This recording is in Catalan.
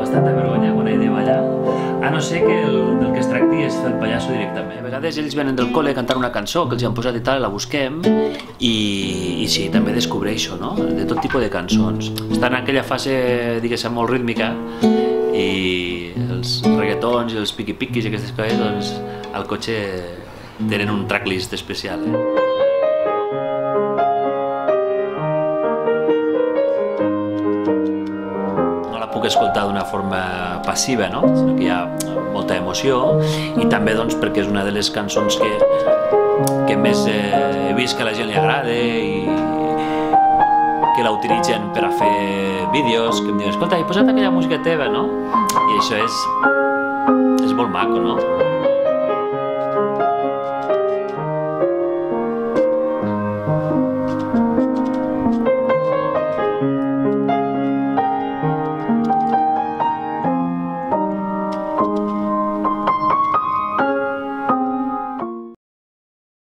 bastanta vergonya quan he de ballar, a no ser que del que es tracti és fer el pallasso directament. A vegades ells venen del col·le cantant una cançó que els hi han posat i tal, la busquem i sí, també descobreixo, no?, de tot tipus de cançons. Estan en aquella fase, diguéssim, molt rítmica i els reggaetons i els piqui-piquis i aquestes coses, doncs, al cotxe tenen un tracklist especial. No la puc escoltar d'una forma passiva, no?, sinó que hi ha molta emoció i també doncs, perquè és una de les cançons que més he vist que a la gent li agrada i que la utilitzen per a fer vídeos, que em diuen, escolta, he posat aquella música teva, no? I això és molt maco, no?